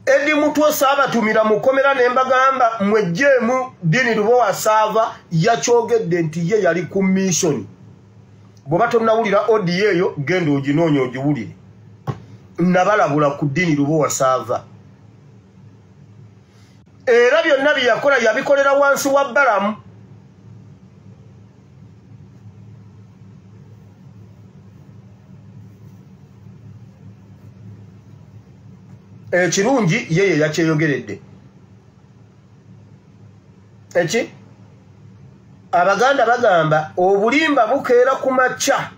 Edi Mutwe Saabatumira mukomera nembagamba mwejjemu Dini Lubowa Sava yakyogedde nti ye yali ku mission. Bwoba tonnawulira odi eyo genda oginoonya ogiwulire. Nabalabula ku Dini Lubowa Sava. Era byonna bye yakola yabikolera wansi wa Balamu. Ekirungi yeye yakyeyogeredde. Eki Abaganda bagamba obulimba bukeera ku makya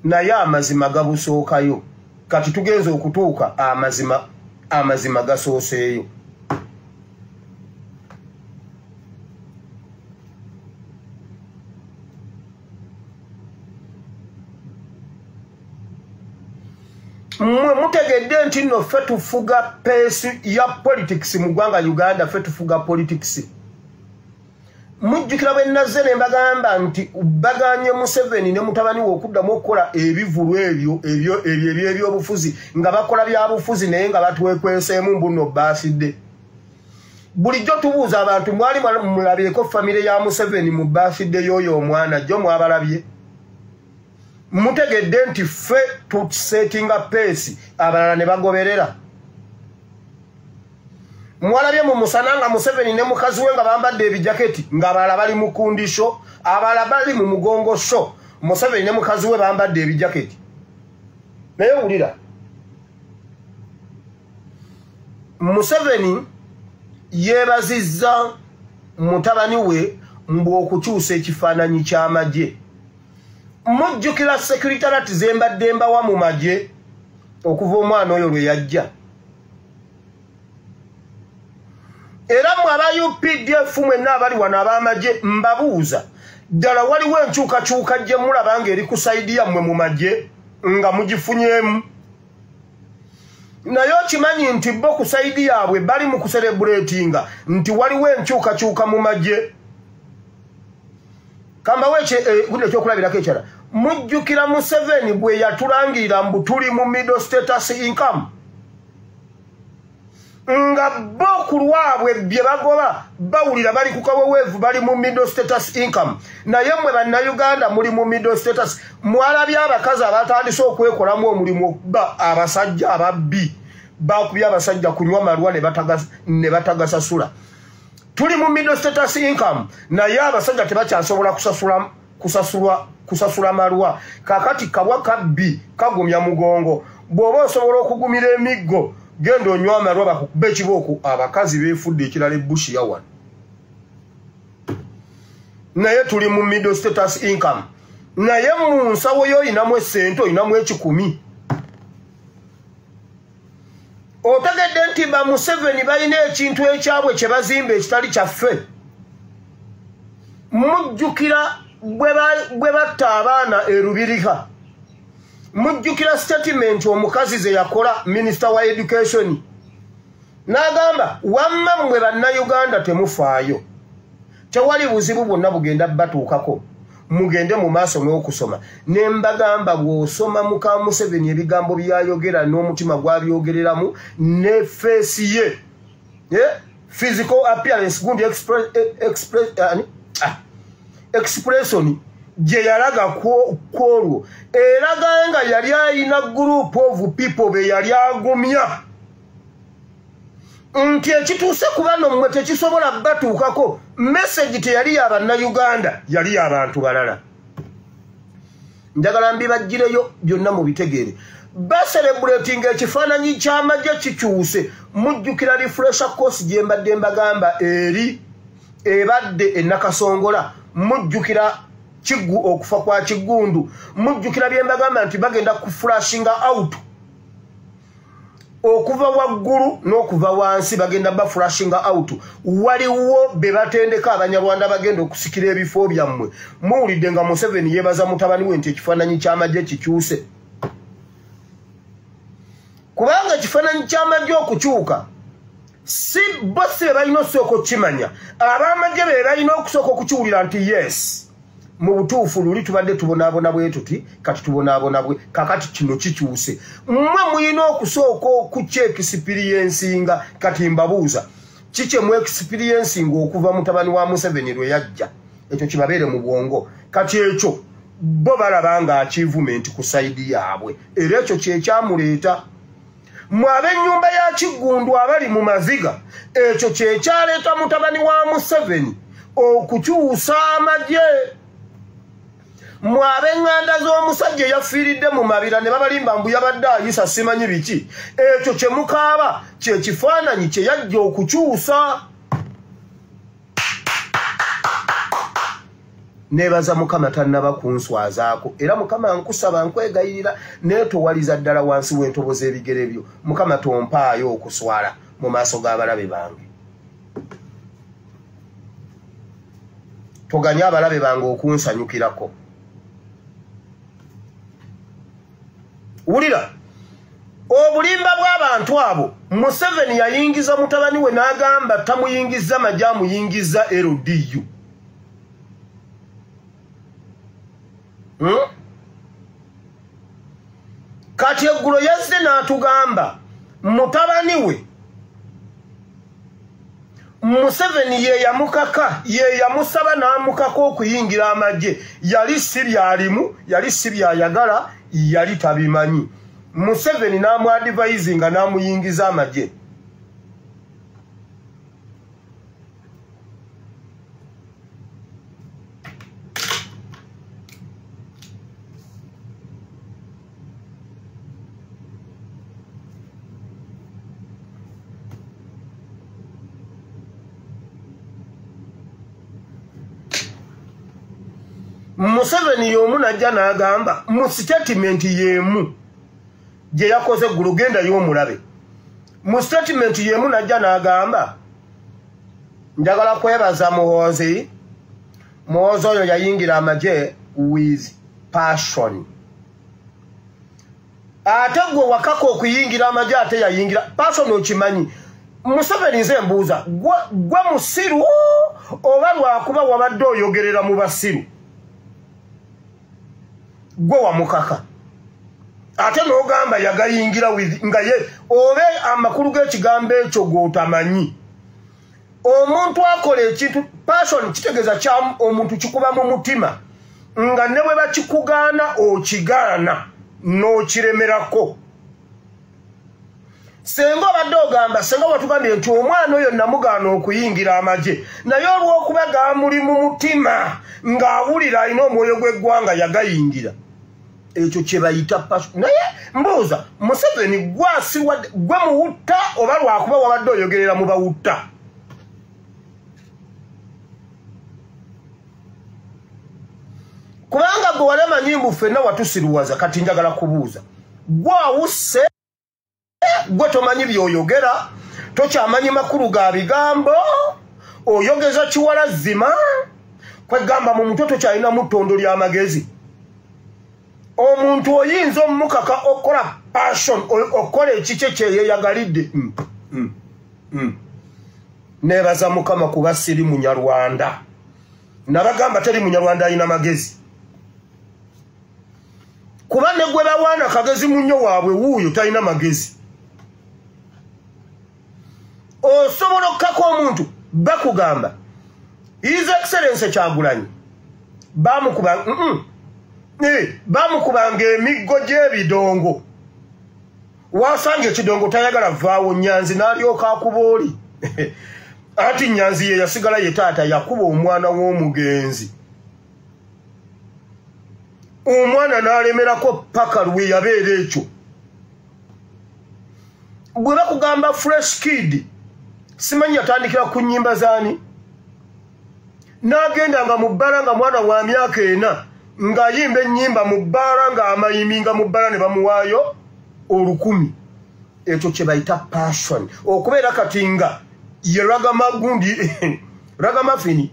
naye amazima gabusookayo. Kati tugenze okutuuka amazima gasooseeyo. Mutegedde nti nno ffe tufuga peesi ya politics mu ggwanga Uganda, ffe tufuga politics. Mujjukira bwe nazze ne mbagamba nti baganye Museveni ne mutabani we okuddamu okukola ebivulu ebyobufuzi nga bakola bya bufuzi naye nga batwekweseemu mbuno baasidde. Bulijjo tubuuza abantu mwali mulabyeko famire ya Museveni mu baasidde y'oyo omwana jjo mwabalabye. Mutegedde nti ffe tusettinga peesi abalala ne bagoberera. Mwalabye mu musana nga Museveni ne mukazi we nga bambadde ebijaketi nga abalala bali mu kundisho, abalala bali mu mugongo sho. Museveni ne mukazi we bambadde ebijaketi. Naye wulira. Museveni yeebazizza mutabani we mbu okukyusa ekifaananyi ky'amagye. Mujjukira Secretariat zembadde mbawa mu magye okuva omwana oyo lwe yajja. Era mu aba UPDF mwenna abali wano ab'amagye mbabuuza ddala waliwo enkyukakyuka gye mulaba ng'eri ku sayidi yammwe mu magye nga mugifunyemu. Naye okimanyi nti bo ku sayidi yaabwe bali mu kuserebuleetinga nti waliwo enkyukakyuka mu magye. Kamba weche ekyokulabirako ekyala. Mujjukira Museveni bwe yatulangirira mbu tuli mu middle status income. Nga bo ku lwabwe bye bagoba bawulira bali ku kaweweevu bali mu middle status income. Naye mmwe bannayuganda muli mu middle status. Mwalabye abakazi abatandise okwekolamu omulimu okuba abasajja ababbi. Bakubye abasajja kunywa malwa ne batagasasula. Tuli mu middle status income naye abasajja tebakyasobola kusasula malwa. Kakati kabwa kabbi kagumya mugongo. Bw'oba osobola okugumira emiggo genda onywa amalwa bakukube ekibooko abakazi beefudde ekirala ebbushi yawan. Naye tuli mu middle status income. Naye mu nsawo yo oyinamu essente oyinamu ekikumi. Otegedde nti ba Museveni balina ekintu ekyabwe kye bazimba ekitali kyaffe. Mujjukira bwe batta abaana erubirika. Mujjukira statement omukazi ze yakola Minister wa Education. N'agamba wamma mmwe bannayuganda temufaayo. Tewali buzibu bwonna bugenda batuukako. Mugende mu maaso n'okusoma. Ne mbagamba bw'osoma muka Museveni ebigambo byayogera n'omutima gwabyogereramu ne face ye. Physical appearance good expression gye yalaga kwolwo. Eraga nga yali alina group of people be yali agumya. Nti ekituuse ku bano mmwe tekisobola batuukako. Message teyali y'abannayuganda yali y'abantu balala. Njagala mbibaggireyo byonna mubitegeere. Baserebulating ekifaananyi ky'amagye kikyuse. Mujjukira refresher course gye mbadde mbagamba eri ebadde e Nakasongola. Mujjukira Kiggu okufa kwa Kiggundu. Mujjukira bye mbagamba nti bagenda ku flashinga out. Okuva waggulu n'okuva wansi bagenda ba flashinga out. Waliwo be batendeka abanyarwanda bagenda okusikira ebifo byammwe. Muwulidde nga Museveni yeebaza mutabani we nti ekifaananyi ky'amagye kikyuse. Kubanga ekifaananyi ky'amagye okukyuka si bosi be balina okusooka okukimanya. Ab'amagye be balina okusooka okukiwulira nti yes mu butuufu luli tubadde tubonaabona bwe tuti kati tubonaabona bwe kakati kino kikyuse mmwe muyina okusooka okuca ekisipiriyensinga kati mbabuuza kike mu ekisipiriyensinga okuva mutabani wa Museveni lwe yajja ekyo kibabeere mu bwongo kati ekyo bo balaba nga achievement ku saidi yaabwe era ekyo kyekyamuleeta mu ab'ennyumba ya Kiggundu abali mu maziga ekyo kyekyaleeta mutabani wa Museveni okukyusa amagye mu ab'eŋŋanda z'omusajja eyafiiridde mu mabira ne babalimba mbu yabadde ayisa simanyi biki ekyo kye mukaaba kye kifaananyi kye yajja okukyusa nebaza Mukama tannaba kunswazaako era Mukama nkusaba nkwegayirira neetowaliza ddala wansi w'entobo z'ebigere byo Mukama tompaayo okuswala mu maaso g'abalabe bange toganye abalabe bange okunsanyukirako wulira obulimba bw'abantu abo Museveni yayingiza mutabani we n'agamba tamuyingiza majja amuyingiza LDU kati eggulo yazze n'atugamba mutabani we Museveni ye yamukaka ye yamusaba n'amukaka okuyingira amagye yali si byalimu yali si byayagala yali tabimanyi Museveni n'amu advisinga n'amuyingiza amagye Museveni y'omu najja n'agamba mu statement y'emu gye yakoze eggulu genda y'omulabe mu statement y'emu najja n'agamba njagala kwebaza Muhoozi oyo yayingira amagye with passion ate gwe wakaka okuyingira amagye ate yayingira passion okimanyi Museveni nze mbuuza gwe musiru oba lwakuba wabadde oyogerera mu basiru gwe wamukaka ate n'ogamba yagayingira nga ye obe amakulu g'ekigambo ekyo gw'otamanyi omuntu akola ekintu passion kitegeeza kya omuntu kikuba mu mutima nga ne bwe bakikugaana okigaana n'okiremerako senga obadde ogamba senga watugambye nti omwana oyo namugaana okuyingira amagye naye olw'okuba gaamuli mu mutima ng'awulira alina omwoyo gw'eggwanga yagayingira ekyo kye bayita passion naye mbuuza Museveni gwe muwutta oba lwakuba wabadde oyogerera mu bawutta kubanga gwe walema nyimbu ffenna watusiruwaza kati njagala kubuuza gwe awusse gwe tomanyi by'oyogera tokyamanyi makulu ga bigambo oyogeza kiwalazzima kwegamba mu mutwe tokyalinamu ttondo ly'amagezi omuntu oyinza omukaka okola passion okola ekikye kyeyeyagalidde nebaza Mukama kuba siri munyarwanda nabagamba teri munyarwanda alina magezi kuba ne gwe bawaana kagezi munnyo waabwe wuuyo talina magezi osobola okukaka omuntu bakugamba His Excellency Kyagulanyi bamukubanga emiggo gy'ebidongo wasanga ekidongo tayagala vaawo Nyanzi n'alyoka akuba oli anti Nyanzi ye yasigala ye taata yakuba omwana w'omugenzi omwana n'alemerako paka lwe yabeera ekyo bwe bakugamba fresh kid simanyi yatandikira ku nnyimba zaani n'agenda mu bbala nga mwana wa myaka 4 ng'ayimba ennyimba mu bbala ng'amayimbi nga mu bbala ne bamuwaayo 1000 ekyo kye bayita passion okubeera kati nga ye ragamagundi ragamafini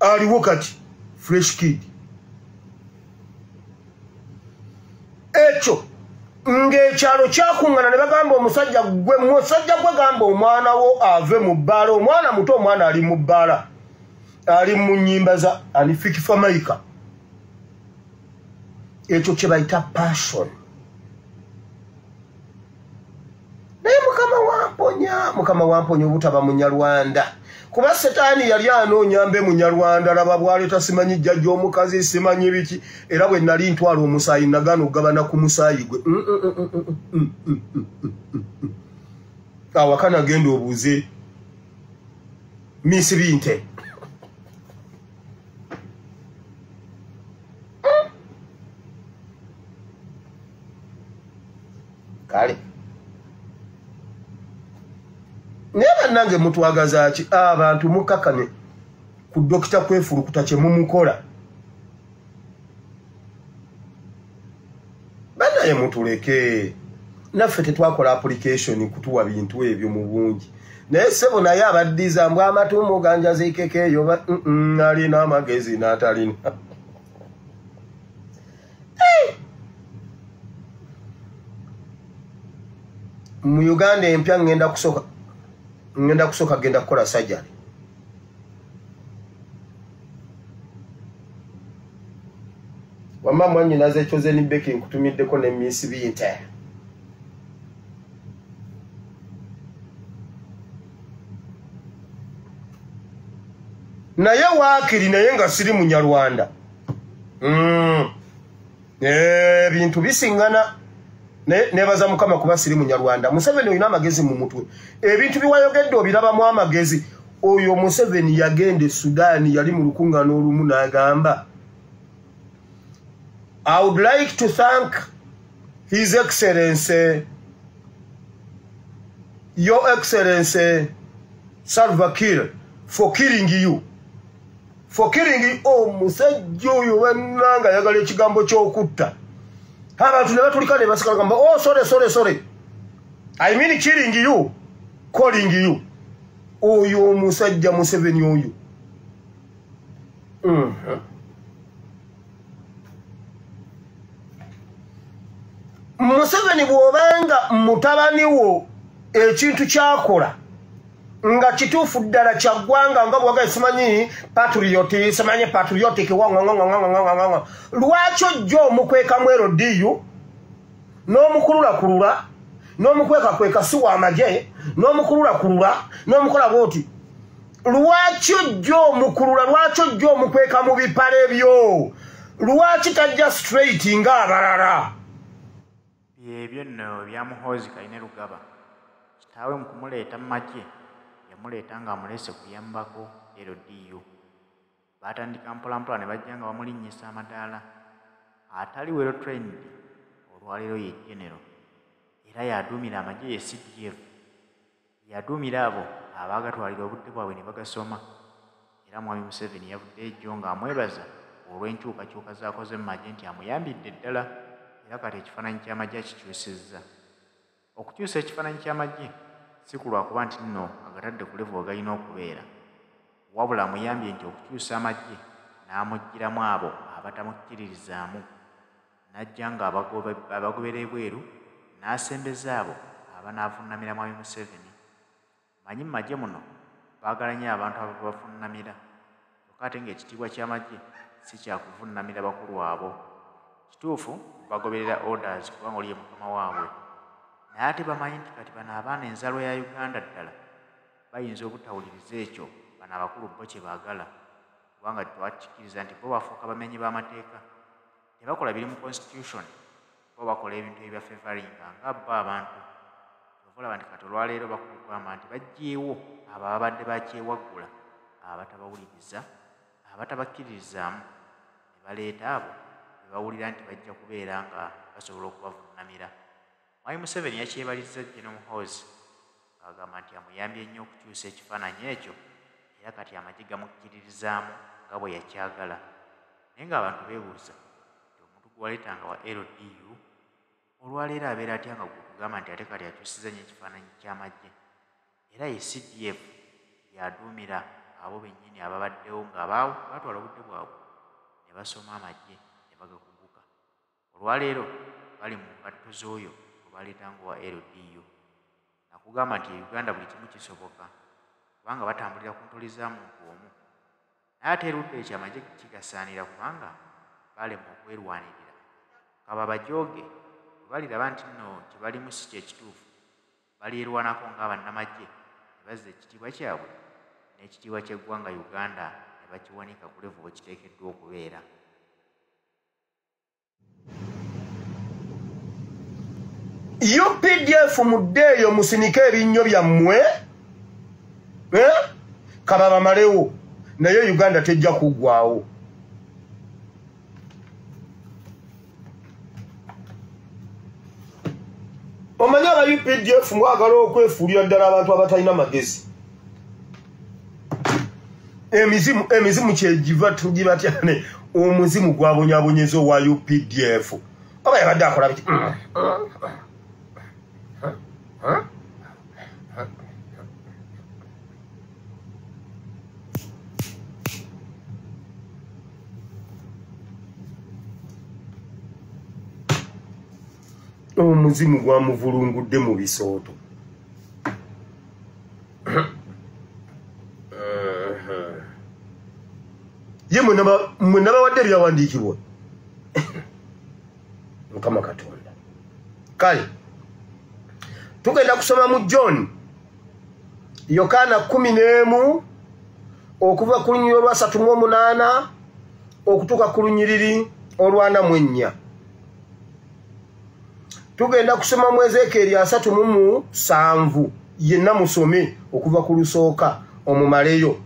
aliwo kati fresh kid ekyo ng'ekyalo kyakuŋŋana ne bagamba omusajja gwe gamba omwana wo ave mu bbaala omwana muto omwana ali mu bbaala ali mu nnyimba za Anifikifa Maika. Ekyo kye bayita passion. Naye Mukama wamponya obutaba Munyarwanda. Kuba Setaani yali anoonya mbe Munyarwanda, laba bwaleeta simanyi jjajja omukazi simanyi biki, era bwe nali ntwala omusaayi nagaana okugabana ku musaayi gwe. Awakana genda obuuze Miss Binte. Kale neba nange mutwagaza ki abantu mukakane ku dokita kwefulukuta kye mumukola. Banaye mutuleke naffe tetwakola application kutuwa bintu ebyo mu bungi. Naye sebo naye abaddiza mbwa amatumu ganja zikeke eyo alina amagezi n'atalina. Mu Uganda empya ngenda kusoka genda kukola surgery. Wamma mwanyi naze ekyoze ni beki nkutumiddeko ne Miss Binte. Naye waakiri naye nga siri Munyarwanda. Bintu bisingana. Nebaza Mukama kuba siri Munyarwanda. Museveni oyina amagezi mu mutwe. Ebintu biwayogedde obirabamu amagezi. Oyo Museveni yagende Sudani yali mu lukungano olumu n'agamba, I would like to thank His Excellency, Your Excellency Salva Kiir for killing you. For killing you. Oh, musajja oyo wennanga yagala ekigambo ky'okutta. Abantu ne batulika ne basikala gamba, oh sorry. I mean killing you, calling you. Oyo musajja Museveni oyo. Museveni bw'obanga mutabani wo ekintu kyakola nga kituufu ddala kya ggwanga nga bwagaye simanyi patriotic lwaki ojja omukwekamu erodiyo n'omukululakulula n'omukwekakweka si w'amagye n'omukululakulula n'omukola bw'oti. Lwaki ojja omukulula, lwaki ojja omukweka mu bipale byo, lwaki tajja straight ng'abalala? Ebyo nno bya Muhoozi Kayine Lugaba. Kitaawe mu kumuleeta mu magye yamuleeta ng'amulese kuyambako LDU. Baatandika mpolampola ne bajja nga bamulinnyisa amadaala. Atali wero trained olwaleero ye genero. Era yaduumira amagye ye CDF. Yaduumira abo abaagatwalira obudde bwabwe ne bagasoma. Era Mwami Museveni yavudde ejjo ng'amwebaza olw'enkyukakyuka z'akoze mu magye nti amuyambidde ddala. Era kati ekifaananyi ky'amagye akikyusizza. Okukyusa ekifaananyi ky'amagye si ku lwakuba nti nno agatadde ku level galina okubeera, wabula amuyambye nti okukyusa amagye n'amuggyiramu abo abatamukkiririzaamu, n'ajja ng'abagobera ebweru n'asembeza abo abanaavunnamira Mwami Museveni. Manyi mu magye muno baagala nnyo abantu ababavunnamira, kyokka ate ng'ekitiibwa ky'amagye si kyakuvunnamira bakulu abo. Kituufu bagoberera orders kubanga oli ye mukama waabwe. Naye ate bamanyi nti kati bano abaana enzalwa ya Uganda ddala bayinza obutawuliriza ekyo bano abakulu bo kye baagala, kubanga twakikkiriza nti bo bafuuka bamenyi b'amateeka. Tebakola biri mu constitution, bo bakola ebintu ebya favoringa nga bo abantu. Okulaba nti kati olwaleero bakugamba nti baggyeewo abo ababadde bakyewaggula abatabawuliriza, abatabakkiririzaamu, ne baleeta abo bawulira nti bajja kubeera nga basobola okubavunnamira. Mwami Museveni yakyebalizza Gen. Muhoozi agamba nti amuyambye nnyo okukyusa ekifaananyi ekyo, era kati amagye gamukkiririzaamu nga bwe yakyagala. Naye ng'abantu beebuuza nti omuntu gwe waleetanga wa LDU olwaleero abeera atya nga gutugamba nti ate kati akyusizza nnyo ekifaananyi ky'amagye. Era ye CDF yaduumira abo bennyini ababaddewo nga batwala obudde bwabwe ne basoma amagye ne bagakuguka. Olwaleero bali mu ngatto z'oyo baleetanga wa LDU. Nakugamba nti Uganda buli kimu kisoboka kubanga batambulira ku ntoli za muntu omu. naye ate erudda ekyo amagye kigasaanira kubanga balema okwerwanirira. Kaba bajooge bwe baliraba nti nno kye balimu si kyekituufu balyerwanako ng'abannamagye ne bazza ekitiibwa kyabwe n'ekitiibwa ky'eggwanga Uganda ne bakiwanika ku levu bwe kiteekeddwa okubeera. UPDF muddeeyo musinike ebinnyo byammwe kaba bamalewo naye Uganda tejja kuggwaawo. Omanyi aba UPDF mwagala okwefuulira ddala abantu abatalina magezi. Emizimu kyegiva tugibatyane omuzimu gwabonyaabonyeza owa UPDF. Oba yabadde akola biki? Omuzimu gwamuvulungudde mu bisooto. Ye mwe nabawadde ebyawandiikibwa. Mukama Katonda. Kale tugenda kusoma mu John Yokaana 11 okuva ku lunyiriri olwa 38 okutuuka ku lunyiriri olwa 44. Tugenda kusoma mu Ezekieri 37 yenna musome okuva ku lusooka omumaleyo.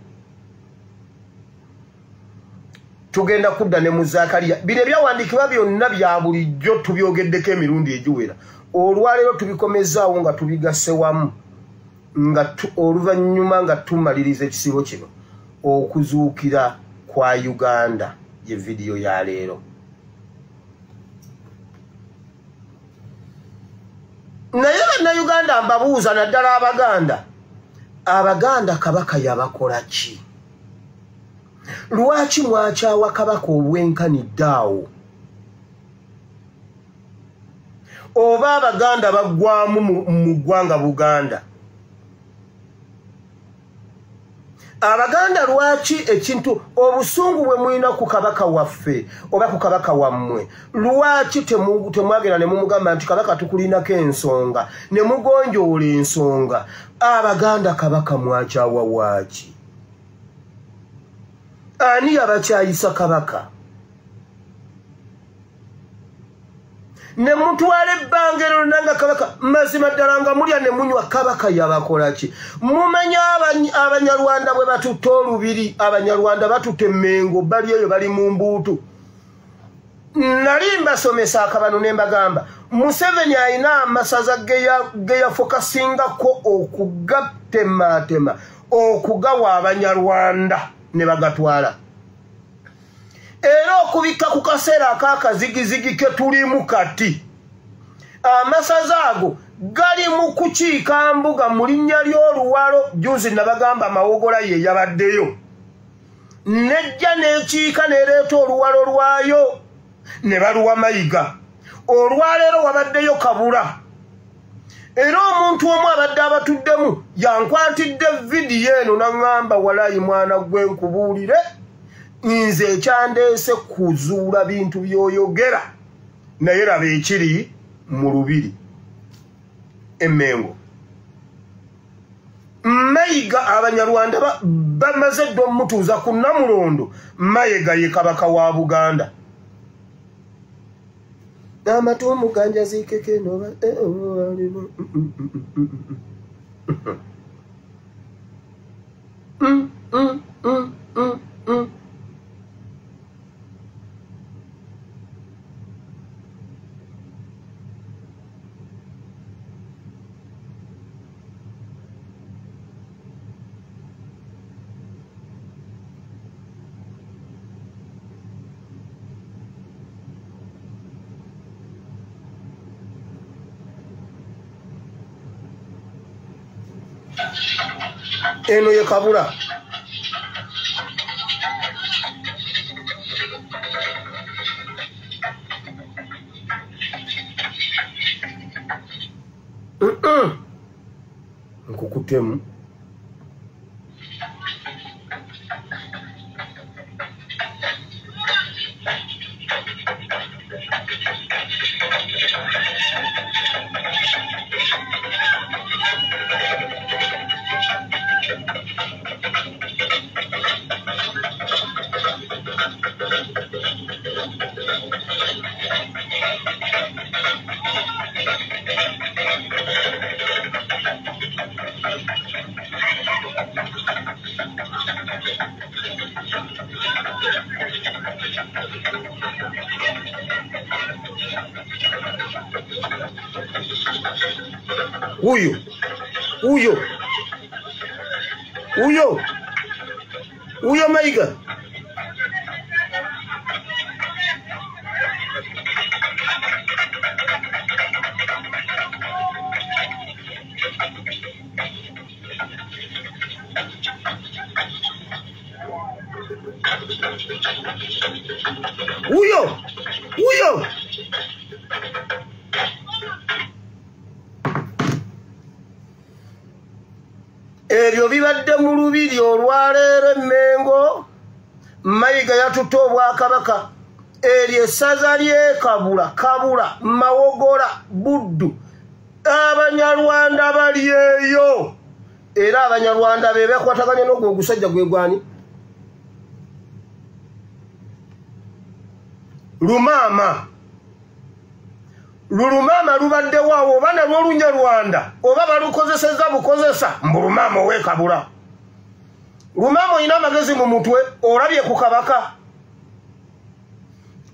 Tugenda kudda ne mu Zakariya. Bino ebyawandiikibwa byonna bya bulijjo tubyogeddeko emirundi egiwera. Olwaleero tubikomezaawo nga tubigasse wamu nga oluvannyuma nga tumaliriza ekisibo kino okuzuukira kwa Uganda ye vidiyo ya leero. Naye bannayuganda mbabuuza naddala Abaganda kabaka yabakola ki? Lwaki mwakyawa kabaka obwenkaniddeawo? Oba Abaganda baggwamu mu ggwanga Buganda? Abaganda lwaki ekintu obusungu bwe mulina ku kabaka waffe oba ku kabaka wammwe lwaki temwagenda ne mumugamba nti kabaka tukulinako ensonga ne mugonjoola ensonga? Abaganda kabaka mwakyawa waaki? Ani yabakyayisa kabaka? Ne mutwala ebbanga lyonna kabaka mazima ddala nga mulya ne munywa. Kabaka yabakola ki? Mumanya Abanyarwanda bwe batutte olubiri, Abanyarwanda batutte Mengo, bali eyo bali mu mbuutu. Nali mbasomesa akabano ne mbagamba Museveni alina amasaza ge yafokasingako okugatematema okugawa Abanyarwanda ne bagatwala. Era okubika ku kaseera ak'akazigizigi ke tulimu kati amasaza ago gali mu kukiika mbuga mu linnya ly'Oluwalo. Juzi nabagamba Mawogola ye yabaddeyo nejja n'ekiika n'ereeta Oluwalo lwayo ne baluwa Mayiga. Olwaleero wabaddeyo Kabula. Era omuntu omu abadde abatuddemu yankwatidde vidiyo eno n'aŋŋamba walayi mwana gwe nkubuulire nze ekyandeese kuzuula bintu by'oyogera naye laba ekiri mu lubiri Emmengo. Mayiga Abanyarwanda bamaze dda omutuuza ku Namulondo. Mayiga ye kabaka wa Buganda. Amatumu ganja zikeke no eno ye Kabula. Nkukutemu Uyo Mayiga. Uyo. Ebyo bibadde mu lubiri olwaleero Mengo Mayiga yatutte Obwakabaka eryo essaza Kabula Mawogora Buddu Abanyarwanda bali eyo era Abanyarwanda be bekwataganye n'ogwo ogusajja gwe gwani Lulumama lubadde waawo oba nalwo Lunyarwanda oba balukozesezza bukozesa mbu Lumaama ow'Ekabula. Lumaama olina amagezi mu mutwe olabye ku Kabaka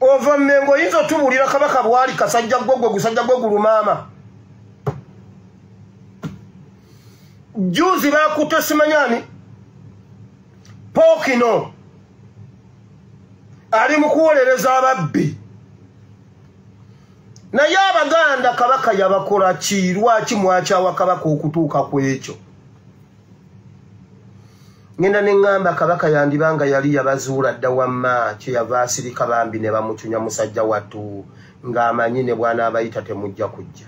ova Mmengo oyinza otubuulira Kabaka bwali kasajja gwe gusajja gwe Lumaama. Juzi bakutte simanyani Pokino ali mu kuwolereza ababbi. Naye Abaganda Kabaka yabakola ki lwaki mwakyawa Kabaka okutuuka ku ekyo? Ngenda ne ŋŋamba Kabaka yandibanga yali yabazuula dda wamma kye yava asirika bambi ne bamucunya musajja wattu ng'amanyi ne bw'anaabayita temujja kujja.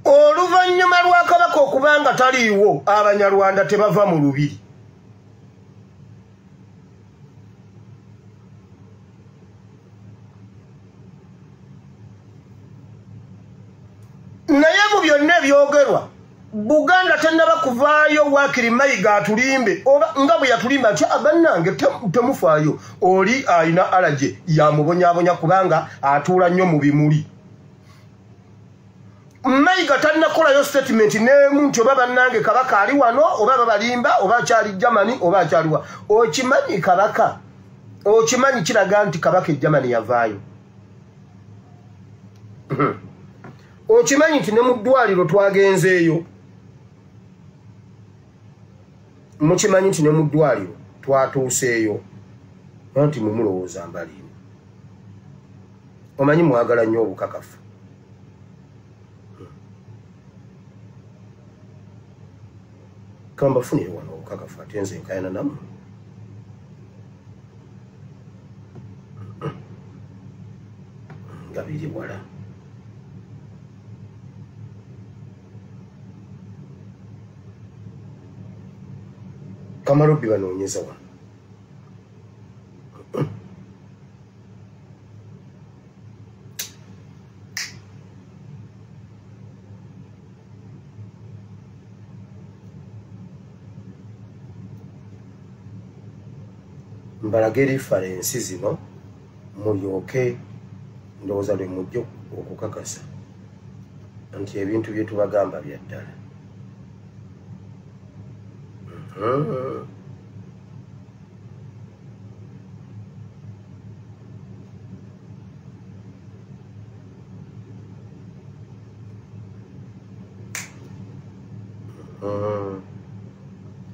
Oluvannyuma lwa Kabaka okubanga taliiwo Abanyarwanda tebava mu lubiri. Naye mu byonna ebyogerwa Buganda tennaba kuvaayo Waakiri Mayiga atulimbe oba nga bwe yatulimba nti abannange temufaayo oli ayina alaje yamubonyaabonya kubanga atuula nnyo mu bimuli. Mayiga tannakolayo statement n'emu nti oba bannange Kabaka ali wano oba babalimba oba akyali Germany oba akyaliwa. Okimanyi Kabaka okimanyi kiraga nti Kabaka Germany yavaayo. Okimanyi nti ne mu ddwaliro twagenzeeyo. Mukimanyi nti ne mu ddwaliro twatuuseeyo nti mumulowooza mbalimu. Omanyi mwagala nnyo obukakafu. Kamba funire wano obukakafu ate nze nkayana nammwe. Nga biri wala. Kamarobi banoonyeza wano. Mbalage referensi zino mulyoke ndowooza lwe mujja okukakasa nti ebintu bye tubagamba bya ddala.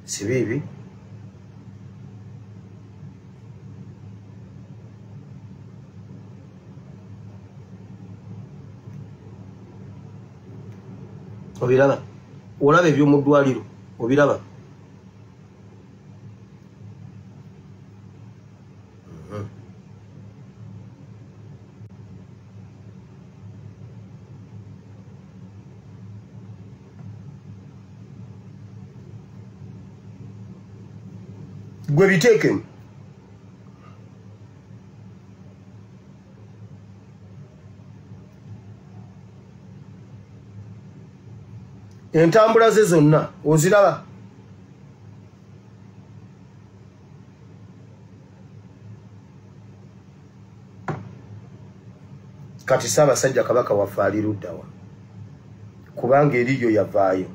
Si bibi obiraba olaba eby'omu ddwaliro obiraba gwe biteekemu. Entambula ze zonna oziraba. Kati Ssaabasajja Kabaka waffe ali ludda wa kubanga eriyo yavaayo.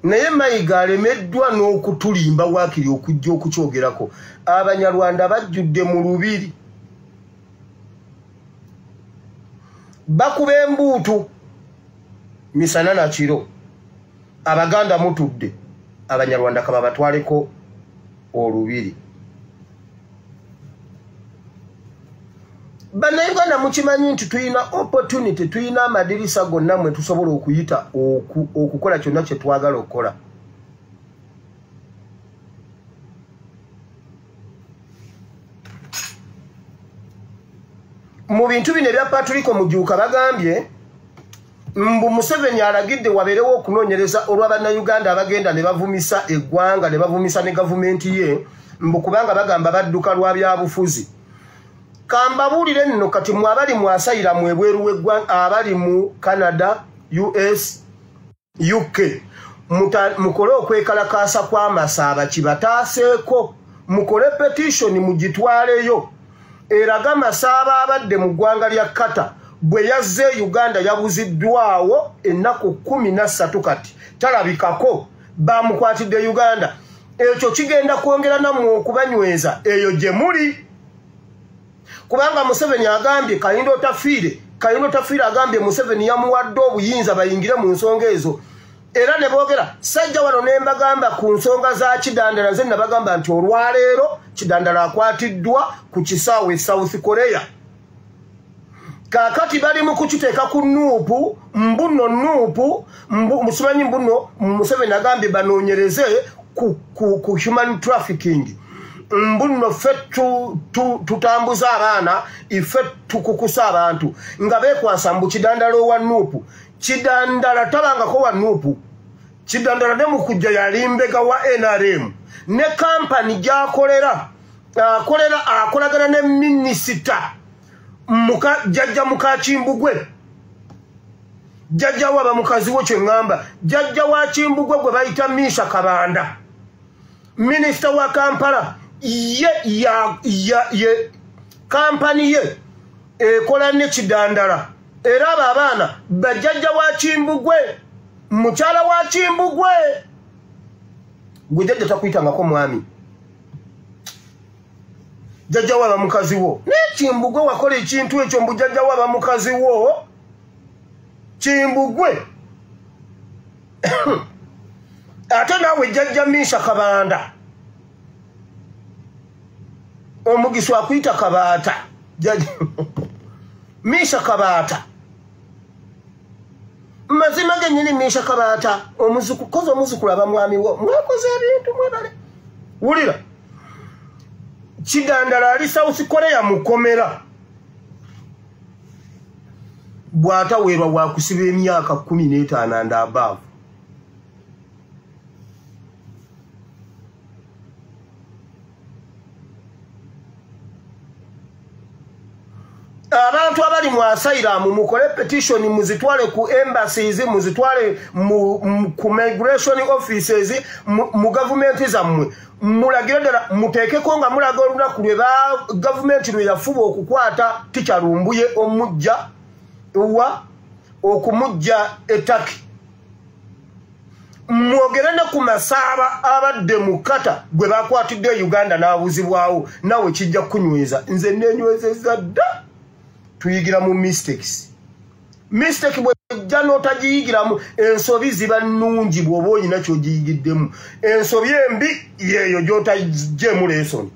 Naye Mayiga alemeddwa n'okutulimba waakiri okujja okukyogerako. Abanyarwanda bajjudde mu lubiri bakuba embuutu misana na kiro. Abaganda mutudde, Abanyarwanda kaba batwaleko olubiri. Bannayuganda mukimanyi nti tuyina opportunity, tuyina amadirisa gonna mwe tusobola okuyita okukola kyonna kye twagala okukola. Mu bintu bino ebya Patrick Mujuuka bagambye mbu Museveni alagidde wabeerewo okunoonyereza olw'Abannayuganda abagenda ne bavumisa eggwanga ne bavumisa ne gavumenti ye mbu kubanga bagamba badduka lwa byabufuzi. Kambabuulire nno kati mwe abali mwasayira mu ebweru w'eggwanga abali mu Canada, US, UK mukole okwekalakaasa kw'amasaaba kibataaseeko, mukole petition mugitwaleyo eraga amasaaba abadde mu ggwanga lya Qatar bwe yazze Uganda yabuziddwawo ennaku 13 kati talabikako bamukwatidde Uganda. Ekyo kigenda kwongera nammwe okubanyweza eyo gye muli. Kubanga Museveni agambye Kayindo Tafiire agambye Museveni yamuwadde obuyinza bayingire mu nsonga ezo. Era ne boogera sajja wano ne mbagamba ku nsonga za Kidandala nze nabagamba nti olwaleero Kidandala akwatiddwa ku kisaawe South Korea. Kakati bali mu kukiteeka ku nuupu nuupu musimanyi mbuno Museveni agambye banoonyereze ku human trafficking. Mbuno ffe tutambuza abaana ife tukukusa abantu nga beekwasa mbu Kidandala owa nuupu. Kidandala tabangako wa nuupu. Kidandala ne mu kujja yalimbega wa NRM ne kampani gy'akolera akolagana ne minisita jjajja Mukakimbugwe. Jjajja waba mukazi wo kye ngamba. Jjajja wa Kimbugwe gwe bayita Misha Kabanda. Minisita wa Kampala ye kampani ye ekola ne Kidandala. Era abo abaana bajjajja wa Kimbugwe, mukyala wa Kimbugwe. Gwe jjajja takuyitangako mwami. Jjajja waba mukazi wo. Ne Kimbugwe wakola ekintu ekyo mbu jjajja waba mukazi wo. Kimbugwe. Ate naawe jjajja Misha Kabanda. Omugisu akuyita Kabaata. Misha Kabaata. Mazima gennyini Misha Kabaata. Koza omuzukulu aba mwami wo. Mwekoze ebintu mwebale. Wulira. Kidandala ali South Korea mukomera. Bw'ataweerwa wakusiba emyaka 15 and above. Abantu abali mu asylum mukole petition muzitwale ku embassies muzitwale ku migration offices mu government zammwe mulagire ddala muteekeko nga mulaga olunaku lwe ba government lwe yafuba okukwata Tikyalumbuye omujja okumujja ettaki. Mwogere ne ku masaaba abadde mu Qatar gwe bakwatidde Uganda n'abuzibwawo nawe kijja kunyweza. Nze nenywezezza dda. Tuyigira mu mistakes. Mistake bwe jja n'otagiyigiramu ensobi ziba nnungi bw'oba olina ky'ogiyigiddemu. Ensobi embi yeeyo gy'otagyemu lesoni.